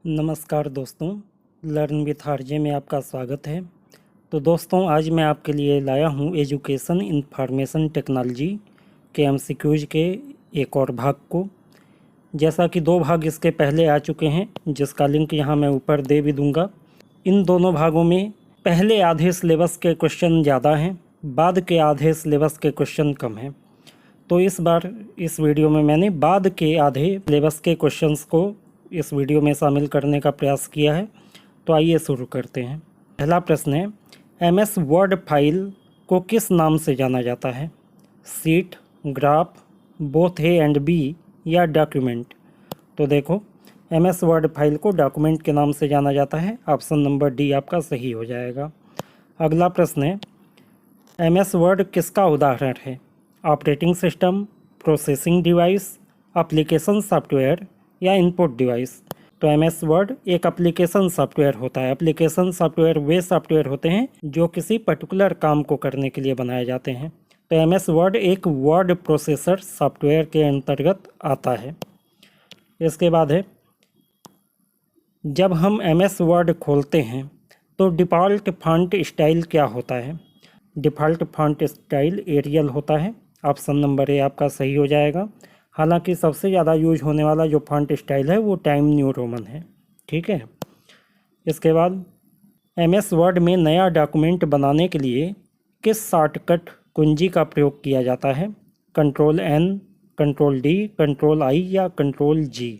नमस्कार दोस्तों, learn with RJ में आपका स्वागत है। तो दोस्तों, आज मैं आपके लिए लाया हूँ एजुकेशन इंफॉर्मेशन टेक्नोलॉजी के एमसीक्यूज के एक और भाग को। जैसा कि 2 भाग इसके पहले आ चुके हैं, जिसका लिंक यहाँ मैं ऊपर दे भी दूँगा। इन दोनों भागों में पहले आधे सिलेबस के क्वेश्चन ज़्यादा हैं, बाद के आधे सिलेबस के क्वेश्चन कम हैं। तो इस बार इस वीडियो में मैंने बाद के आधे सिलेबस के क्वेश्चंस को इस वीडियो में शामिल करने का प्रयास किया है। तो आइए शुरू करते हैं। पहला प्रश्न है, एमएस वर्ड फाइल को किस नाम से जाना जाता है? Sheet, graph, both A and B या डॉक्यूमेंट? तो देखो, एमएस वर्ड फाइल को डॉक्यूमेंट के नाम से जाना जाता है। ऑप्शन नंबर डी आपका सही हो जाएगा। अगला प्रश्न है, एमएस वर्ड किसका उदाहरण है? Operating system, processing device, application software या इनपुट डिवाइस? तो एमएस वर्ड एक एप्लीकेशन सॉफ्टवेयर होता है। एप्लीकेशन सॉफ्टवेयर वे सॉफ्टवेयर होते हैं जो किसी पर्टिकुलर काम को करने के लिए बनाए जाते हैं। तो एमएस वर्ड एक वर्ड प्रोसेसर सॉफ्टवेयर के अंतर्गत आता है। इसके बाद है, जब हम एमएस वर्ड खोलते हैं तो डिफ़ॉल्ट फॉन्ट स्टाइल क्या होता है? डिफ़ॉल्ट फॉन्ट स्टाइल एरियल होता है। ऑप्शन नंबर ए आपका सही हो जाएगा। हालांकि सबसे ज़्यादा यूज होने वाला जो फॉन्ट स्टाइल है वो टाइम न्यू रोमन है। ठीक है। इसके बाद, एमएस वर्ड में नया डॉक्यूमेंट बनाने के लिए किस शॉर्टकट कुंजी का प्रयोग किया जाता है? Control N, control D, control I या कंट्रोल जी?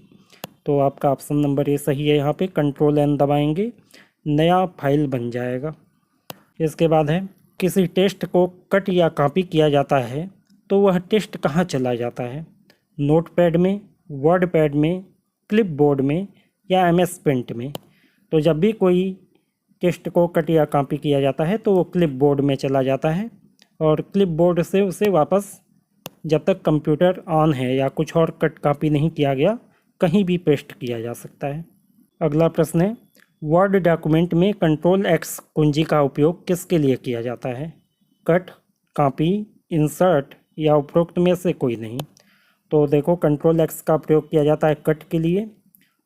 तो आपका ऑप्शन नंबर ए सही है। यहाँ पे कंट्रोल एन दबाएंगे, नया फाइल बन जाएगा। इसके बाद है, किसी टेस्ट को कट या कॉपी किया जाता है तो वह टेस्ट कहाँ चला जाता है? नोटपैड में, वर्ड पैड में, क्लिपबोर्ड में या एमएस पेंट में? तो जब भी कोई टेस्ट को कट या कॉपी किया जाता है तो वो क्लिपबोर्ड में चला जाता है, और क्लिपबोर्ड से उसे वापस, जब तक कंप्यूटर ऑन है या कुछ और कट कॉपी नहीं किया गया, कहीं भी पेस्ट किया जा सकता है। अगला प्रश्न है, वर्ड डॉक्यूमेंट में कंट्रोल एक्स कुंजी का उपयोग किसके लिए किया जाता है? कट, कॉपी, इंसर्ट या उपरोक्त में से कोई नहीं? तो देखो, कंट्रोल एक्स का प्रयोग किया जाता है कट के लिए,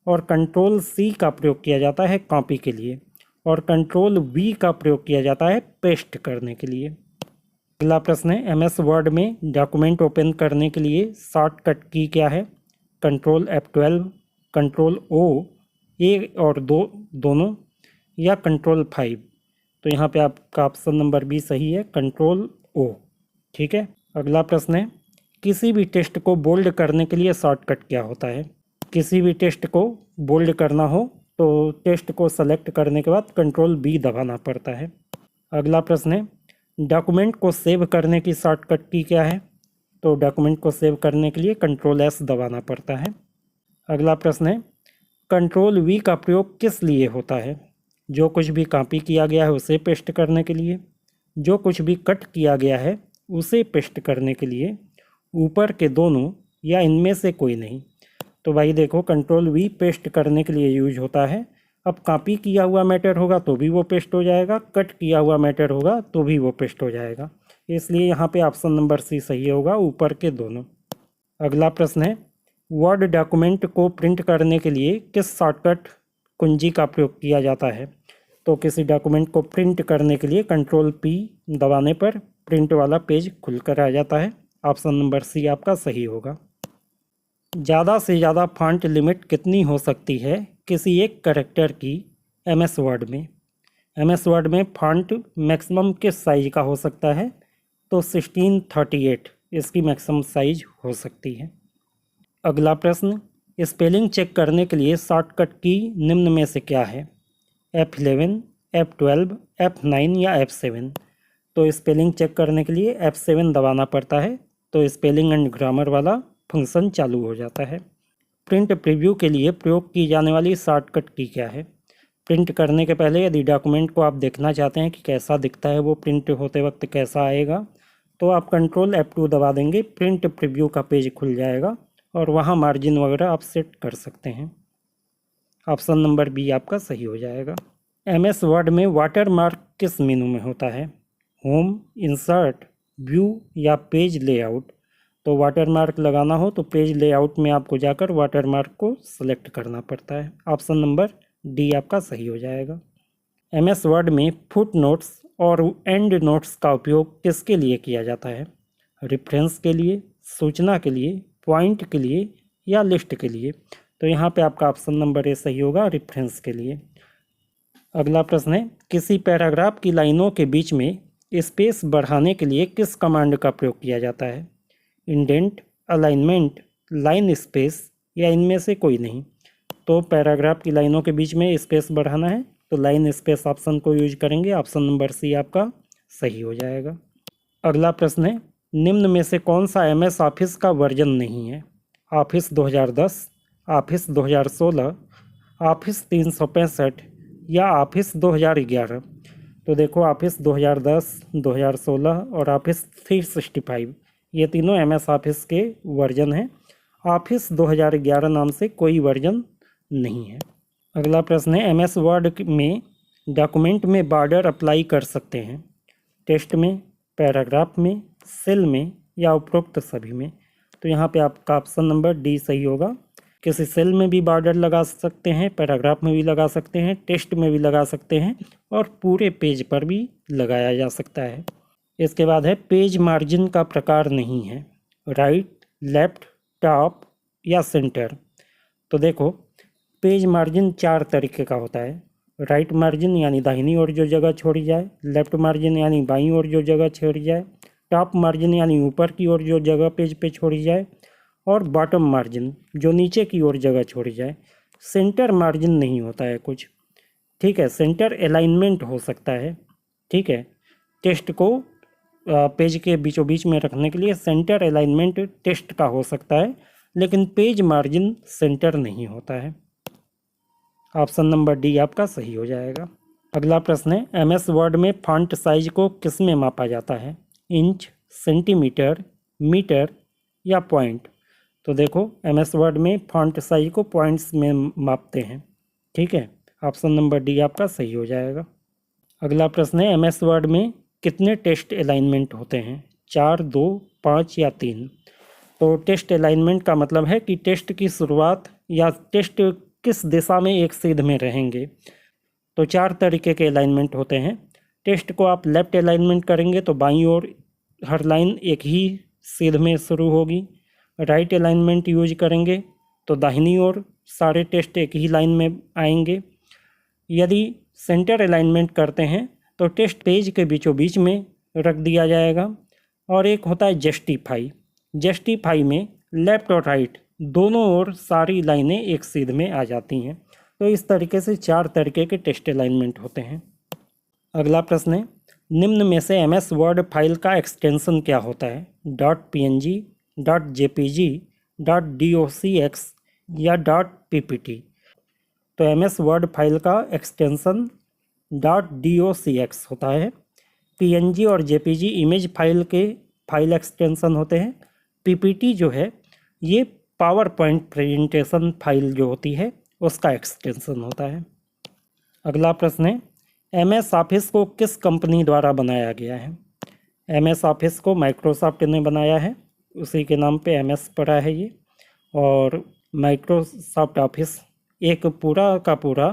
और कंट्रोल सी का प्रयोग किया जाता है कॉपी के लिए, और कंट्रोल वी का प्रयोग किया जाता है पेस्ट करने के लिए। अगला प्रश्न है, एमएस वर्ड में डॉक्यूमेंट ओपन करने के लिए शॉर्टकट की क्या है? कंट्रोल F12, कंट्रोल ओ, ए और दोनों, या कंट्रोल 5? तो यहाँ पे आपका ऑप्शन नंबर बी सही है, कंट्रोल ओ। ठीक है। अगला प्रश्न है, किसी भी टेक्स्ट को बोल्ड करने के लिए शॉर्टकट क्या होता है? किसी भी टेक्स्ट को बोल्ड करना हो तो टेक्स्ट को सेलेक्ट करने के बाद कंट्रोल बी दबाना पड़ता है। अगला प्रश्न है, डॉक्यूमेंट को सेव करने की शॉर्टकट की क्या है? तो डॉक्यूमेंट को सेव करने के लिए कंट्रोल एस दबाना पड़ता है। अगला प्रश्न है, कंट्रोल वी का प्रयोग किस लिए होता है? जो कुछ भी कॉपी किया गया है उसे पेस्ट करने के लिए, जो कुछ भी कट किया गया है उसे पेस्ट करने के लिए, ऊपर के दोनों, या इनमें से कोई नहीं? तो भाई देखो, कंट्रोल वी पेस्ट करने के लिए यूज होता है। अब कॉपी किया हुआ मैटर होगा तो भी वो पेस्ट हो जाएगा, कट किया हुआ मैटर होगा तो भी वो पेस्ट हो जाएगा। इसलिए यहाँ पे ऑप्शन नंबर सी सही होगा, ऊपर के दोनों। अगला प्रश्न है, वर्ड डॉक्यूमेंट को प्रिंट करने के लिए किस शॉर्टकट कुंजी का प्रयोग किया जाता है? तो किसी डॉक्यूमेंट को प्रिंट करने के लिए कंट्रोल पी दबाने पर प्रिंट वाला पेज खुलकर आ जाता है। ऑप्शन नंबर सी आपका सही होगा। ज़्यादा से ज़्यादा फॉन्ट लिमिट कितनी हो सकती है किसी एक कैरेक्टर की एमएस वर्ड में? एमएस वर्ड में फॉन्ट मैक्सिमम किस साइज का हो सकता है? तो 1638 इसकी मैक्सिमम साइज हो सकती है। अगला प्रश्न, स्पेलिंग चेक करने के लिए शॉर्टकट की निम्न में से क्या है? F11, F12, F9 या F7? तो स्पेलिंग चेक करने के लिए F7 दबाना पड़ता है, तो स्पेलिंग एंड ग्रामर वाला फंक्शन चालू हो जाता है। प्रिंट प्रीव्यू के लिए प्रयोग की जाने वाली शॉर्टकट की क्या है? प्रिंट करने के पहले यदि डॉक्यूमेंट को आप देखना चाहते हैं कि कैसा दिखता है, वो प्रिंट होते वक्त कैसा आएगा, तो आप कंट्रोल F2 दबा देंगे, प्रिंट प्रीव्यू का पेज खुल जाएगा और वहाँ मार्जिन वगैरह आप सेट कर सकते हैं। ऑप्शन नंबर बी आपका सही हो जाएगा। एमएस वर्ड में वाटरमार्क किस मेनू में होता है? होम, इंसर्ट, व्यू या पेज लेआउट? तो वाटरमार्क लगाना हो तो पेज लेआउट में आपको जाकर वाटरमार्क को सेलेक्ट करना पड़ता है। ऑप्शन नंबर डी आपका सही हो जाएगा। MS वर्ड में फुट नोट्स और एंड नोट्स का उपयोग किसके लिए किया जाता है? रेफरेंस के लिए, सूचना के लिए, पॉइंट के लिए या लिस्ट के लिए? तो यहाँ पे आपका ऑप्शन नंबर ए सही होगा, रेफरेंस के लिए। अगला प्रश्न है, किसी पैराग्राफ की लाइनों के बीच में स्पेस बढ़ाने के लिए किस कमांड का प्रयोग किया जाता है? इंडेंट, अलाइनमेंट, लाइन स्पेस या इनमें से कोई नहीं? तो पैराग्राफ की लाइनों के बीच में स्पेस बढ़ाना है तो लाइन स्पेस ऑप्शन को यूज करेंगे। ऑप्शन नंबर सी आपका सही हो जाएगा। अगला प्रश्न है, निम्न में से कौन सा MS ऑफिस का वर्जन नहीं है? ऑफिस 2010, ऑफिस 2016, ऑफिस 365 या ऑफिस 2011? तो देखो, ऑफिस 2010, 2016 और ऑफिस 365 ये तीनों MS ऑफिस के वर्जन हैं। ऑफिस 2011 नाम से कोई वर्जन नहीं है। अगला प्रश्न है, MS वर्ड में डॉक्यूमेंट में बॉर्डर अप्लाई कर सकते हैं? टेक्स्ट में, पैराग्राफ में, सेल में या उपरोक्त सभी में? तो यहाँ पे आपका ऑप्शन नंबर डी सही होगा। किसी सेल में भी बॉर्डर लगा सकते हैं, पैराग्राफ में भी लगा सकते हैं, टेक्स्ट में भी लगा सकते हैं और पूरे पेज पर भी लगाया जा सकता है। इसके बाद है, पेज मार्जिन का प्रकार नहीं है? राइट, लेफ्ट, टॉप या सेंटर? तो देखो, पेज मार्जिन 4 तरीके का होता है। राइट मार्जिन यानी दाहिनी ओर जो जगह छोड़ी जाए, लेफ्ट मार्जिन यानी बाईं ओर जो जगह छोड़ी जाए, टॉप मार्जिन यानी ऊपर की ओर जो जगह पेज पे छोड़ी जाए और बॉटम मार्जिन जो नीचे की ओर जगह छोड़ी जाए। सेंटर मार्जिन नहीं होता है कुछ, ठीक है। सेंटर अलाइनमेंट हो सकता है, ठीक है। टेक्स्ट को पेज के बीचों बीच में रखने के लिए सेंटर अलाइनमेंट टेक्स्ट का हो सकता है, लेकिन पेज मार्जिन सेंटर नहीं होता है। ऑप्शन नंबर डी आपका सही हो जाएगा। अगला प्रश्न है, MS वर्ड में फॉन्ट साइज को किस में मापा जाता है? इंच, सेंटीमीटर, मीटर या पॉइंट? तो देखो, MS वर्ड में फॉन्ट साइज को पॉइंट्स में मापते हैं, ठीक है। ऑप्शन नंबर डी आपका सही हो जाएगा। अगला प्रश्न है, MS वर्ड में कितने टेक्स्ट अलाइनमेंट होते हैं? 4, 2, 5 या 3? तो टेक्स्ट अलाइनमेंट का मतलब है कि टेक्स्ट की शुरुआत या टेक्स्ट किस दिशा में एक सीध में रहेंगे। तो 4 तरीके के अलाइनमेंट होते हैं। टेक्स्ट को आप लेफ्ट अलाइनमेंट करेंगे तो बाईं ओर हर लाइन एक ही सीध में शुरू होगी। राइट अलाइनमेंट यूज करेंगे तो दाहिनी ओर सारे टेक्स्ट एक ही लाइन में आएंगे। यदि सेंटर अलाइनमेंट करते हैं तो टेक्स्ट पेज के बीचों बीच में रख दिया जाएगा। और एक होता है जस्टिफाई। जस्टिफाई में लेफ्ट और राइट दोनों ओर सारी लाइनें एक सीध में आ जाती हैं। तो इस तरीके से 4 तरीके के टेक्स्ट अलाइनमेंट होते हैं। अगला प्रश्न है, निम्न में से MS वर्ड फाइल का एक्सटेंशन क्या होता है? .png, .jpg, .docx या .ppt? तो MS वर्ड फाइल का एक्सटेंशन .docx होता है। PNG और JPG इमेज फाइल के फाइल एक्सटेंशन होते हैं। PPT जो है ये पावर पॉइंट प्रेजेंटेशन फाइल जो होती है उसका एक्सटेंशन होता है। अगला प्रश्न है, MS ऑफिस को किस कंपनी द्वारा बनाया गया है? MS ऑफिस को माइक्रोसॉफ्ट ने बनाया है, उसी के नाम पे MS पड़ा है ये। और माइक्रोसॉफ्ट ऑफिस एक पूरा का पूरा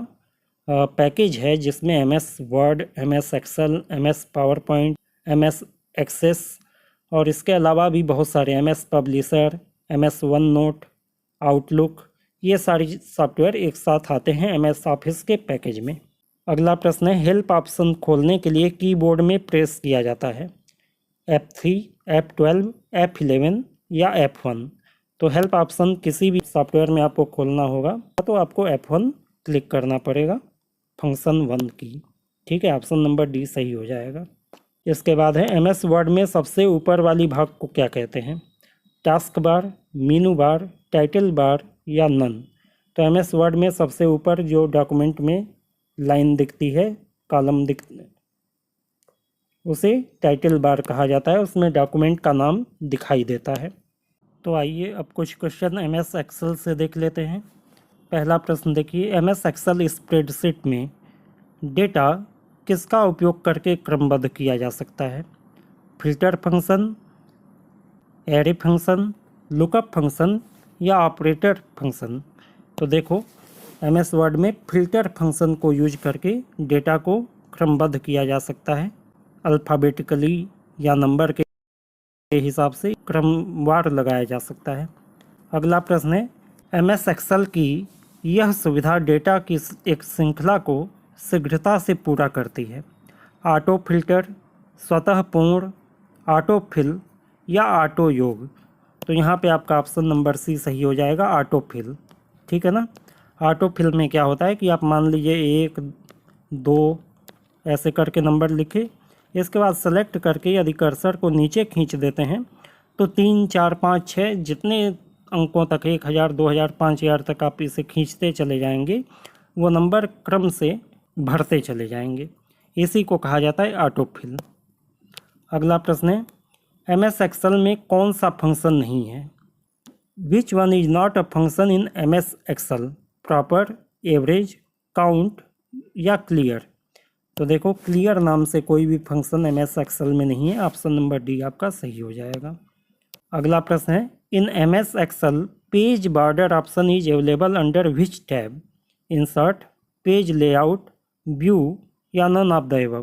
पैकेज है जिसमें MS Word, MS Excel, MS PowerPoint, MS Access और इसके अलावा भी बहुत सारे MS Publisher, MS OneNote, Outlook, ये सारी सॉफ्टवेयर एक साथ आते हैं MS ऑफिस के पैकेज में। अगला प्रश्न है, हेल्प ऑप्शन खोलने के लिए कीबोर्ड में प्रेस किया जाता है? F3, F12, F11 या F1? तो हेल्प ऑप्शन किसी भी सॉफ्टवेयर में आपको खोलना होगा तो आपको F1 क्लिक करना पड़ेगा, फंक्शन 1 की, ठीक है। ऑप्शन नंबर डी सही हो जाएगा। इसके बाद है, MS वर्ड में सबसे ऊपर वाली भाग को क्या कहते हैं? टास्क बार, मीनू बार, टाइटल बार या नन? तो MS वर्ड में सबसे ऊपर जो डॉक्यूमेंट में लाइन दिखती है, कॉलम उसे टाइटल बार कहा जाता है, उसमें डॉक्यूमेंट का नाम दिखाई देता है। तो आइए अब कुछ क्वेश्चन MS एक्सेल से देख लेते हैं। पहला प्रश्न देखिए, MS एक्सेल स्प्रेडशीट में डेटा किसका उपयोग करके क्रमबद्ध किया जा सकता है? Filter function, array function, lookup function या ऑपरेटर फंक्शन। तो देखो MS वर्ड में फिल्टर फंक्शन को यूज करके डेटा को क्रमबद्ध किया जा सकता है, अल्फ़ाबेटिकली या नंबर के हिसाब से क्रमवार लगाया जा सकता है। अगला प्रश्न है, MS एक्सेल की यह सुविधा डेटा की एक श्रृंखला को शीघ्रता से पूरा करती है। ऑटो फिल्टर, स्वतः पूर्ण, ऑटो फिल या ऑटो योग। तो यहाँ पे आपका ऑप्शन नंबर सी सही हो जाएगा, ऑटो फिल। ठीक है ना। ऑटो फिल में क्या होता है कि आप मान लीजिए 1 2 ऐसे करके नंबर लिखे, इसके बाद सेलेक्ट करके यदि कर्सर को नीचे खींच देते हैं तो 3 4 5 6 जितने अंकों तक 1000 2000 5000 तक आप इसे खींचते चले जाएंगे, वो नंबर क्रम से भरते चले जाएंगे। इसी को कहा जाता है ऑटो फिल। अगला प्रश्न है, MS एक्सेल में कौन सा फंक्शन नहीं है? Which one is not a function in MS Excel? Proper, average, count या क्लियर? तो देखो क्लियर नाम से कोई भी फंक्शन MS एक्सेल में नहीं है। ऑप्शन नंबर डी आपका सही हो जाएगा। अगला प्रश्न है, in MS Excel page border option is available under which tab? Insert, page layout, view या नन ऑफ द एबव?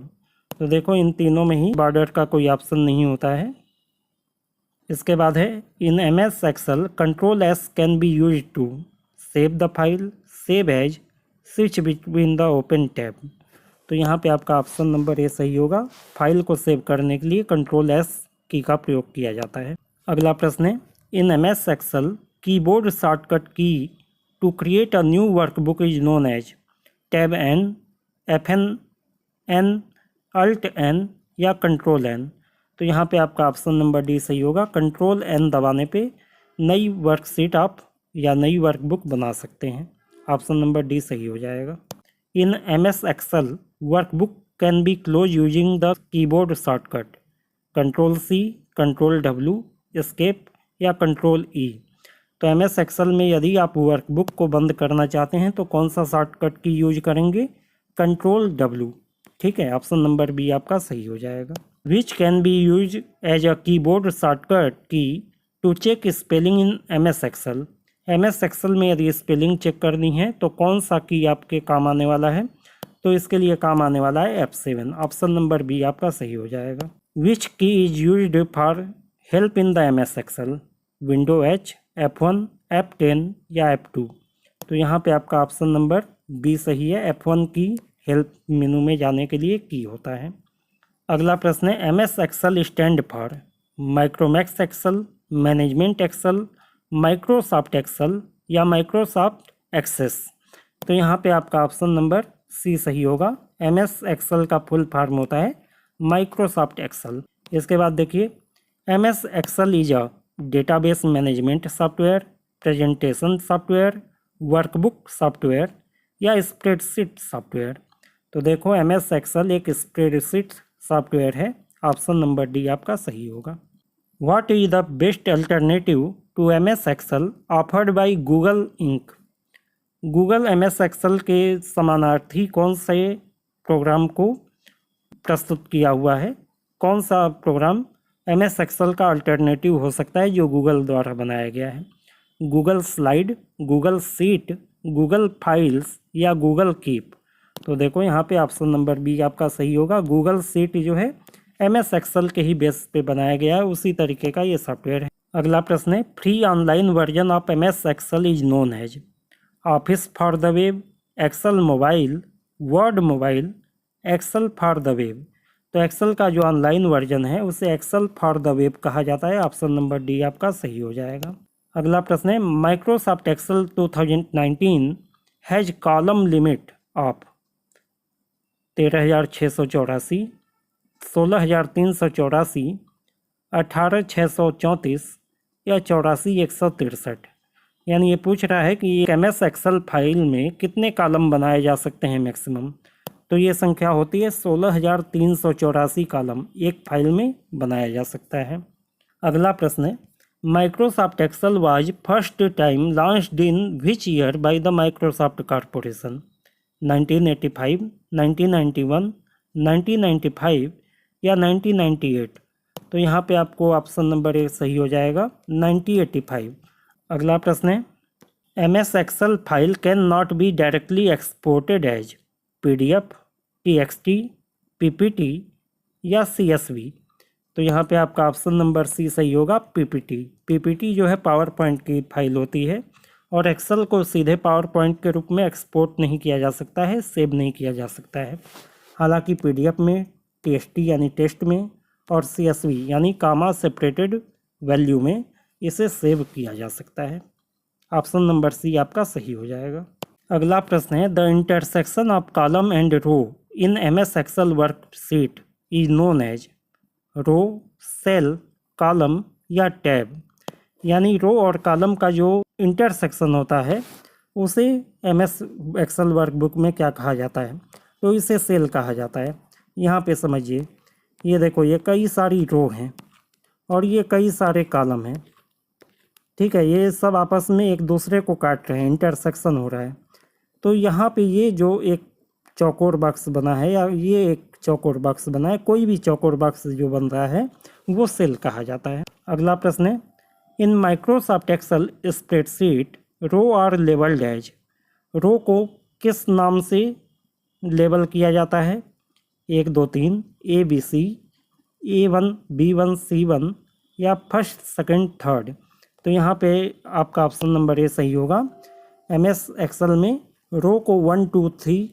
तो देखो इन तीनों में ही बॉर्डर का कोई ऑप्शन नहीं होता है। इसके बाद है, in MS Excel control S can be use to save the file, save as, switch between the open tab. तो यहाँ पे आपका ऑप्शन नंबर ए सही होगा। फाइल को सेव करने के लिए कंट्रोल S की का प्रयोग किया जाता है। अगला प्रश्न है, in MS Excel keyboard shortcut key to create a new workbook is known as tab N, FN N, alt N या कंट्रोल N? तो यहाँ पे आपका ऑप्शन नंबर डी सही होगा। कंट्रोल N दबाने पे नई वर्कशीट आप या नई वर्कबुक बना सकते हैं। ऑप्शन नंबर डी सही हो जाएगा। In MS Excel workbook can be close using the keyboard shortcut control C, control W, escape या कंट्रोल E? तो MS एक्सेल में यदि आप वर्कबुक को बंद करना चाहते हैं तो कौन सा शॉर्टकट की यूज करेंगे? Control W। ठीक है, ऑप्शन नंबर बी आपका सही हो जाएगा। Which can be use as a keyboard shortcut key to check spelling in MS Excel? MS Excel में यदि स्पेलिंग चेक करनी है तो कौन सा की आपके काम आने वाला है? तो इसके लिए काम आने वाला है F7। ऑप्शन नंबर बी आपका सही हो जाएगा। Which key is used for help in the MS Excel? Window H, F1, F10 या F2? तो यहाँ पे आपका ऑप्शन नंबर बी सही है। F1 की हेल्प मेनू में जाने के लिए की होता है। अगला प्रश्न है, MS Excel stand for Micromax Excel, management Excel, Microsoft Excel या माइक्रोसॉफ्ट एक्सेस? तो यहाँ पे आपका ऑप्शन नंबर सी सही होगा। MS एक्सेल का फुल फॉर्म होता है माइक्रोसॉफ्ट एक्सेल। इसके बाद देखिए, MS Excel is a database management software, presentation software, workbook software या स्प्रेडशीट सॉफ्टवेयर? तो देखो MS एक्सेल एक स्प्रेडशीट सॉफ्टवेयर है। ऑप्शन नंबर डी आपका सही होगा। What is the best alternative to MS Excel offered by Google Inc? Google MS Excel के समानार्थी कौन से प्रोग्राम को प्रस्तुत किया हुआ है? कौन सा प्रोग्राम MS एक्सेल का अल्टरनेटिव हो सकता है जो गूगल द्वारा बनाया गया है? Google slide, Google sheet, Google files या गूगल कीप? तो देखो यहाँ पे ऑप्शन नंबर बी आपका सही होगा। गूगल शीट जो है MS एक्सेल के ही बेस पे बनाया गया है, उसी तरीके का ये सॉफ्टवेयर है। अगला प्रश्न है, free online version of MS Excel is known as Office for the web, Excel mobile, Word mobile, Excel for the web? तो एक्सेल का जो ऑनलाइन वर्जन है उसे एक्सेल फॉर द वेब कहा जाता है। ऑप्शन नंबर डी आपका सही हो जाएगा। अगला प्रश्न है, Microsoft Excel 2019 has column limit of 13,684, 16,384, 18,634 या 84,163? यानी ये पूछ रहा है कि MS एक्सेल फाइल में कितने कॉलम बनाए जा सकते हैं मैक्सिमम? तो ये संख्या होती है 16,384 कॉलम एक फाइल में बनाया जा सकता है। अगला प्रश्न है, Microsoft Excel was first time launched in which year by the Microsoft corporation? 1985, 1991, 1995 या 1998? तो यहाँ पे आपको ऑप्शन नंबर ए सही हो जाएगा 9085। अगला प्रश्न है MS Excel file can not be directly exported as PDF, TXT, PPT या CSV। तो यहाँ पे आपका ऑप्शन नंबर सी सही होगा PPT। PPT जो है पावर पॉइंट की फाइल होती है और एक्सेल को सीधे पावर पॉइंट के रूप में एक्सपोर्ट नहीं किया जा सकता है, सेव नहीं किया जा सकता है। हालांकि PDF में, TXT यानी टेस्ट में और CSV यानी कामा सेपरेटेड वैल्यू में इसे सेव किया जा सकता है। ऑप्शन नंबर सी आपका सही हो जाएगा। अगला प्रश्न है the intersection of column and row in MS Excel worksheet is known as row, cell, column या टैब। यानी रो और कॉलम का जो इंटरसेक्शन होता है उसे MS एक्सेल वर्कबुक में क्या कहा जाता है? तो इसे सेल कहा जाता है। यहाँ पे समझिए, ये देखो, ये कई सारी रो हैं और ये कई सारे कॉलम हैं, ठीक है। ये सब आपस में एक दूसरे को काट रहे हैं, इंटरसेक्शन हो रहा है। तो यहाँ पे ये जो एक चौकोर बॉक्स बना है या ये एक चौकोर बॉक्स बना है, कोई भी चौकोर बॉक्स जो बन रहा है वो सेल कहा जाता है। अगला प्रश्न है in Microsoft Excel spreadsheet row are labelled as. Row को किस नाम से लेबल किया जाता है? 1 2 3 ABC, A1 B1 C1 या फर्स्ट, सेकंड, थर्ड। तो यहाँ पे आपका ऑप्शन नंबर ए सही होगा। MS एक्सेल में रो को 1 2 3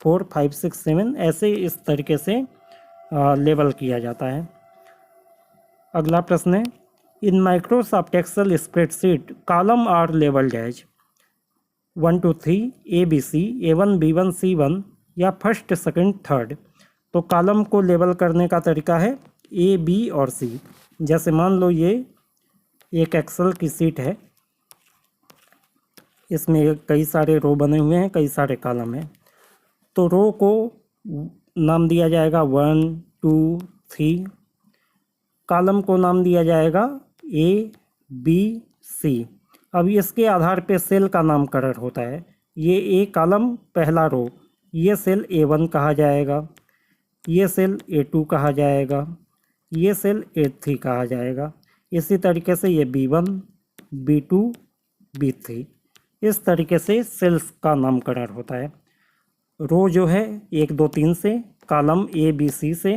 4 5 6 7 ऐसे इस तरीके से लेबल किया जाता है। अगला प्रश्न है in Microsoft Excel spreadsheet column are labelled as 1 2 3 ABC, A1 B1 C1 या फर्स्ट, सेकंड, थर्ड। तो कॉलम को लेबल करने का तरीका है A, B और C। जैसे मान लो ये एक एक्सेल की सीट है, इसमें कई सारे रो बने हुए हैं, कई सारे कॉलम हैं। तो रो को नाम दिया जाएगा 1 2 3, कॉलम को नाम दिया जाएगा A, B, C। अब इसके आधार पे सेल का नामकरण होता है। ये A कॉलम पहला रो, ये सेल A1 कहा जाएगा, ये सेल A2 कहा जाएगा, ये सेल A3 कहा जाएगा। इसी तरीके से ये B1, B2, B3, इस तरीके से सेल्स का नामकरण होता है। रो जो है 1 2 3 से, कॉलम A B C से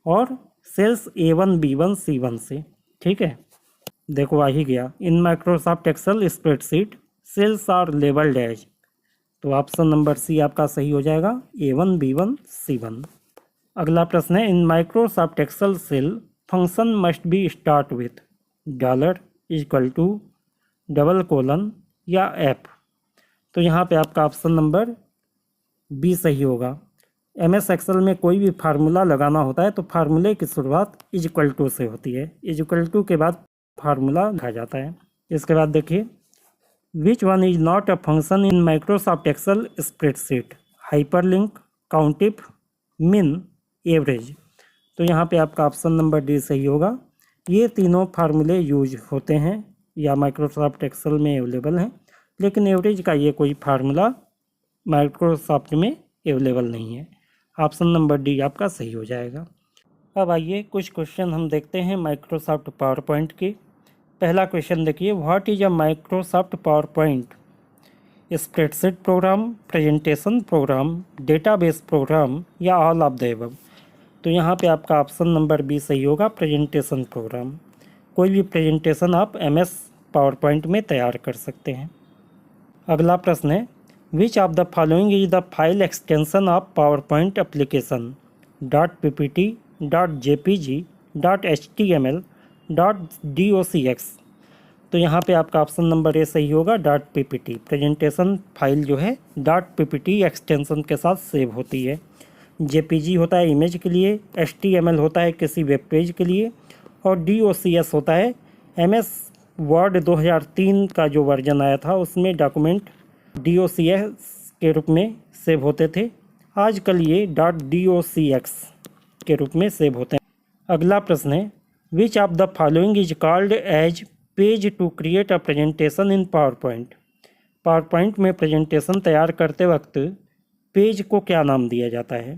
और सेल्स A1 B1 C1 से, ठीक है। देखो आ ही गया in Microsoft Excel spreadsheet cells are labelled as. तो ऑप्शन नंबर सी आपका सही हो जाएगा, A1 B1 C1। अगला प्रश्न है in Microsoft Excel cell function must be start with $, double colon या F। तो यहाँ पे आपका ऑप्शन नंबर बी सही होगा। MS एक्सेल में कोई भी फार्मूला लगाना होता है तो फार्मूले की शुरुआत = से होती है, = के बाद फार्मूला लिखा जाता है। इसके बाद देखिए which one is not a function in Microsoft Excel spreadsheet? Hyperlink, countif, min, average. तो यहाँ पे आपका ऑप्शन नंबर डी सही होगा। ये तीनों फार्मूले यूज होते हैं या माइक्रोसॉफ्ट एक्सेल में अवेलेबल हैं, लेकिन एवरेज का ये कोई फार्मूला माइक्रोसॉफ्ट में अवेलेबल नहीं है। ऑप्शन नंबर डी आपका सही हो जाएगा। अब आइए कुछ क्वेश्चन हम देखते हैं माइक्रोसॉफ्ट पावर पॉइंट के। पहला क्वेश्चन देखिए what is a Microsoft PowerPoint? Spreadsheet program, presentation program, database program या ऑल ऑफ द एबव। तो यहाँ पे आपका ऑप्शन नंबर बी सही होगा, प्रेजेंटेशन प्रोग्राम। कोई भी प्रेजेंटेशन आप MS पावर पॉइंट में तैयार कर सकते हैं। अगला प्रश्न है which of the following is the file extension of power point application? .ppt, .jpg, .html, .docx। तो यहाँ पे आपका ऑप्शन नंबर ए सही होगा, .ppt। प्रेजेंटेशन फाइल जो है .ppt एक्सटेंशन के साथ सेव होती है। JPG होता है इमेज के लिए, HTML होता है किसी वेब पेज के लिए और DOCS होता है MS वर्ड 2003 का जो वर्जन आया था उसमें डॉक्यूमेंट DOCS के रूप में सेव होते थे। आजकल ये .docx के रूप में सेव होते हैं। अगला प्रश्न है which of the following is called as page to create a presentation in PowerPoint? PowerPoint में प्रेजेंटेशन तैयार करते वक्त पेज को क्या नाम दिया जाता है?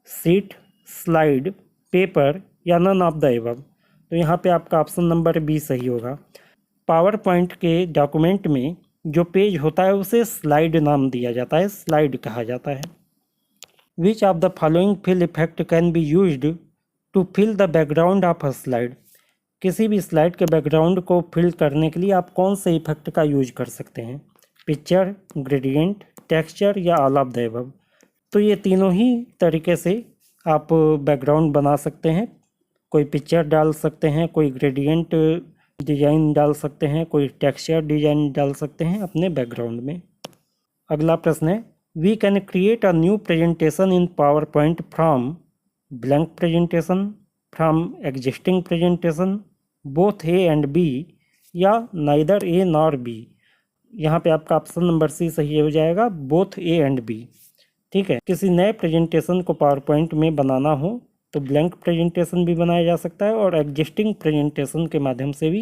सीट, स्लाइड, पेपर या नन ऑफ द एबव। तो यहाँ पे आपका ऑप्शन नंबर बी सही होगा। पावर पॉइंट के डॉक्यूमेंट में जो पेज होता है उसे स्लाइड नाम दिया जाता है, स्लाइड कहा जाता है। Which of the following fill effect can be used to fill the background of a slide. किसी भी स्लाइड के बैकग्राउंड को फिल करने के लिए आप कौन से इफेक्ट का यूज कर सकते हैं? पिक्चर, ग्रेडियंट, टेक्सचर या ऑल ऑफ द अबव। तो ये तीनों ही तरीके से आप बैकग्राउंड बना सकते हैं। कोई पिक्चर डाल सकते हैं, कोई ग्रेडियंट डिज़ाइन डाल सकते हैं, कोई टेक्सचर डिज़ाइन डाल सकते हैं अपने बैकग्राउंड में। अगला प्रश्न है, we can create a new presentation in PowerPoint from blank presentation, from existing presentation, both A and B या नाइदर ए नॉर बी। यहाँ पे आपका ऑप्शन नंबर सी सही हो जाएगा, बोथ ए एंड बी। ठीक है, किसी नए प्रेजेंटेशन को पावर पॉइंट में बनाना हो तो ब्लैंक प्रेजेंटेशन भी बनाया जा सकता है और एग्जिस्टिंग प्रेजेंटेशन के माध्यम से भी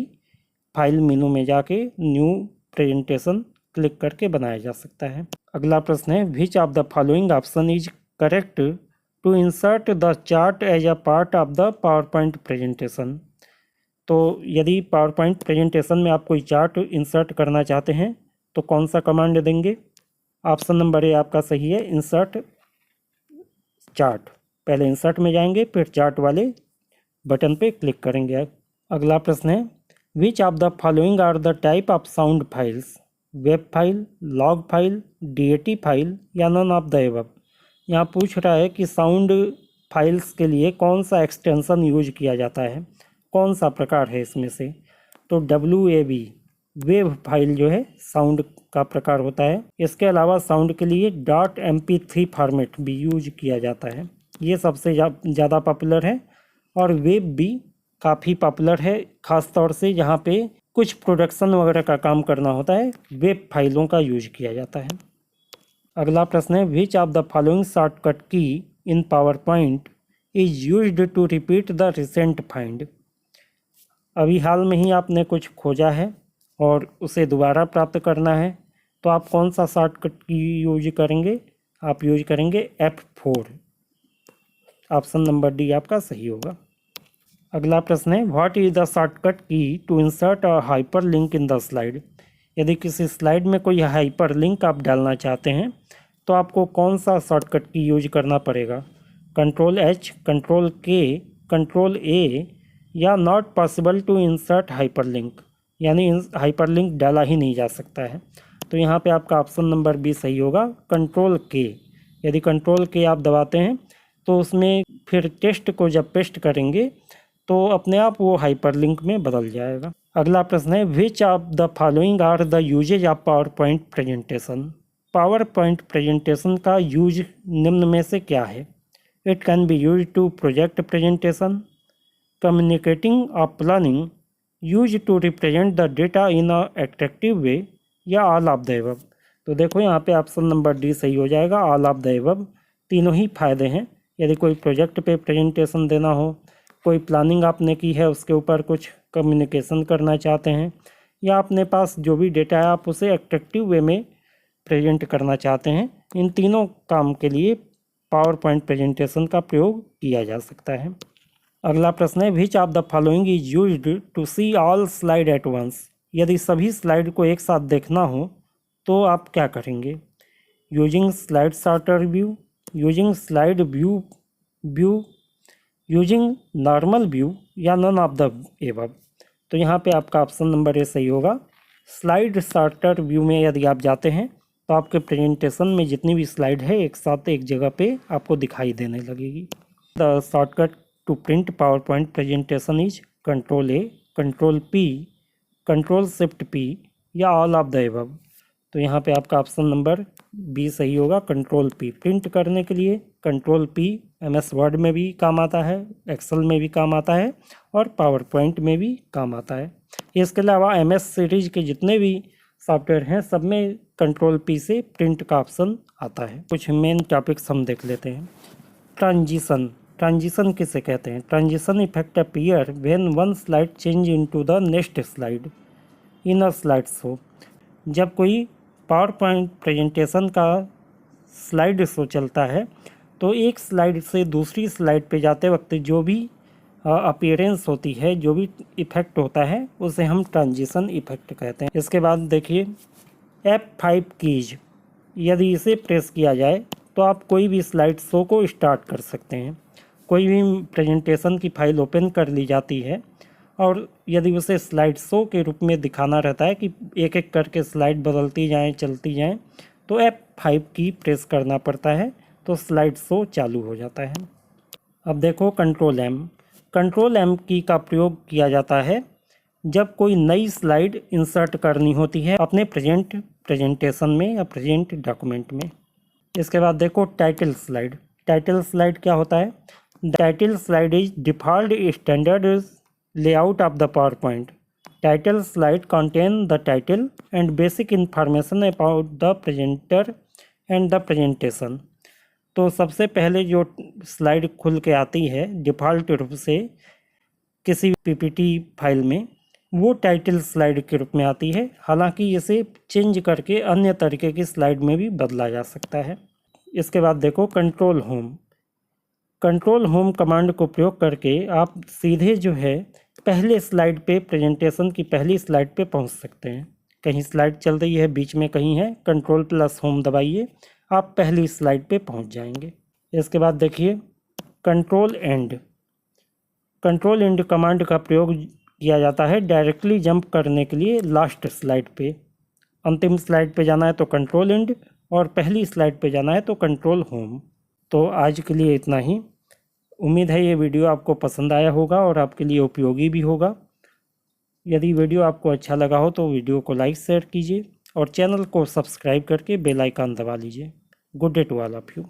फाइल मेनू में जाके न्यू प्रेजेंटेशन क्लिक करके बनाया जा सकता है। अगला प्रश्न है, which of the following option is correct to insert the chart as a part of the PowerPoint presentation. तो यदि पावर पॉइंट प्रेजेंटेशन में आप कोई चार्ट इंसर्ट करना चाहते हैं तो कौन सा कमांड देंगे? ऑप्शन नंबर ए आपका सही है, इंसर्ट चार्ट। पहले इंसर्ट में जाएंगे, फिर चार्ट वाले बटन पे क्लिक करेंगे। अगला प्रश्न है, which of the following are the type of sound files? Web file, log file, DAT file या नन ऑफ द एबव। यहाँ पूछ रहा है कि साउंड फाइल्स के लिए कौन सा एक्सटेंशन यूज किया जाता है, कौन सा प्रकार है इसमें से। तो WAV वेव फाइल जो है साउंड का प्रकार होता है। इसके अलावा साउंड के लिए .mp3 फॉर्मेट भी यूज किया जाता है, ये सबसे ज़्यादा पॉपुलर है। और वेब भी काफ़ी पॉपुलर है, ख़ास तौर से जहाँ पे कुछ प्रोडक्शन वगैरह का काम करना होता है, वेब फाइलों का यूज किया जाता है। अगला प्रश्न है, which of the following shortcut key in PowerPoint is used to repeat the recent find. अभी हाल में ही आपने कुछ खोजा है और उसे दोबारा प्राप्त करना है, तो आप कौन सा शॉर्टकट की यूज करेंगे? आप यूज करेंगे F4। ऑप्शन नंबर डी आपका सही होगा। अगला प्रश्न है, what is the shortcut key to insert a hyperlink in the slide. यदि किसी स्लाइड में कोई हाइपर लिंक आप डालना चाहते हैं तो आपको कौन सा शॉर्टकट की यूज करना पड़ेगा? Ctrl+H, Ctrl+K, Ctrl+A या not possible to insert hyperlink, यानी हाइपर लिंक डाला ही नहीं जा सकता है। तो यहाँ पे आपका ऑप्शन नंबर बी सही होगा, Ctrl+K। यदि Ctrl+K आप दबाते हैं तो उसमें फिर टेक्स्ट को जब पेस्ट करेंगे तो अपने आप वो हाइपर लिंक में बदल जाएगा। अगला प्रश्न है, which of the following are the usages of PowerPoint presentation. PowerPoint presentation का यूज निम्न में से क्या है? It can be use to project presentation, communicating और planning, use to represent the data in a attractive way या all of the above. तो देखो यहाँ पे ऑप्शन नंबर डी सही हो जाएगा, ऑल ऑफ द एबव। तीनों ही फायदे हैं। यदि कोई प्रोजेक्ट पे प्रेजेंटेशन देना हो, कोई प्लानिंग आपने की है उसके ऊपर कुछ कम्युनिकेशन करना चाहते हैं, या अपने पास जो भी डेटा है आप उसे एट्रैक्टिव वे में प्रेजेंट करना चाहते हैं, इन तीनों काम के लिए पावर पॉइंट प्रेजेंटेशन का प्रयोग किया जा सकता है। अगला प्रश्न है, which of the following is used to see all slide at once. यदि सभी स्लाइड को एक साथ देखना हो तो आप क्या करेंगे? Using slide sorter view, using slide view, using normal view या नन ऑफ द एबव। तो यहाँ पे आपका ऑप्शन नंबर ए सही होगा। स्लाइड सॉर्टर व्यू में यदि आप जाते हैं तो आपके प्रेजेंटेशन में जितनी भी स्लाइड है एक साथ एक जगह पे आपको दिखाई देने लगेगी। The shortcut to print PowerPoint presentation is Ctrl+A, Ctrl+P, Ctrl+Shift+P या ऑल ऑफ द एबव। तो यहाँ पे आपका ऑप्शन नंबर बी सही होगा, Ctrl+P। प्रिंट करने के लिए Ctrl+P MS वर्ड में भी काम आता है, एक्सेल में भी काम आता है और पावर पॉइंट में भी काम आता है। इसके अलावा MS सीरीज के जितने भी सॉफ्टवेयर हैं सब में Ctrl+P से प्रिंट का ऑप्शन आता है। कुछ मेन टॉपिक्स हम देख लेते हैं। ट्रांजिशन किसे कहते हैं? Transition effect appear when one slide change into the next slide in a slide show. जब कोई पावर पॉइंट प्रेजेंटेशन का स्लाइड शो चलता है तो एक स्लाइड से दूसरी स्लाइड पे जाते वक्त जो भी अपीयरेंस होती है, जो भी इफ़ेक्ट होता है उसे हम ट्रांजिशन इफ़ेक्ट कहते हैं। इसके बाद देखिए F5 कीज, यदि इसे प्रेस किया जाए तो आप कोई भी स्लाइड शो को स्टार्ट कर सकते हैं। कोई भी प्रेजेंटेशन की फाइल ओपन कर ली जाती है और यदि उसे स्लाइड शो के रूप में दिखाना रहता है कि एक एक करके स्लाइड बदलती जाएं, चलती जाएं, तो F5 की प्रेस करना पड़ता है, तो स्लाइड शो चालू हो जाता है। अब देखो कंट्रोल एम की का प्रयोग किया जाता है जब कोई नई स्लाइड इंसर्ट करनी होती है अपने प्रेजेंटेशन में या प्रेजेंट डॉक्यूमेंट में। इसके बाद देखो टाइटल स्लाइड क्या होता है? Title slide is default standard layout of the power point. Title slide contain the title and basic information about the presenter and the presentation. तो सबसे पहले जो स्लाइड खुल के आती है डिफ़ॉल्ट रूप से किसी पीपीटी फाइल में, वो टाइटल स्लाइड के रूप में आती है। हालांकि इसे चेंज करके अन्य तरीके की स्लाइड में भी बदला जा सकता है। इसके बाद देखो कंट्रोल होम कमांड को प्रयोग करके आप सीधे जो है पहले स्लाइड पे, प्रेजेंटेशन की पहली स्लाइड पे पहुंच सकते हैं। कहीं स्लाइड चल रही है बीच में, कहीं है, कंट्रोल+होम दबाइए, आप पहली स्लाइड पे पहुंच जाएंगे। इसके बाद देखिए कंट्रोल एंड कमांड का प्रयोग किया जाता है डायरेक्टली जंप करने के लिए लास्ट स्लाइड पे। अंतिम स्लाइड पे जाना है तो कंट्रोल एंड, और पहली स्लाइड पे जाना है तो कंट्रोल होम। तो आज के लिए इतना ही। उम्मीद है ये वीडियो आपको पसंद आया होगा और आपके लिए उपयोगी भी होगा। यदि वीडियो आपको अच्छा लगा हो तो वीडियो को लाइक शेयर कीजिए और चैनल को सब्सक्राइब करके बेल आइकन दबा लीजिए। Good day to all of you.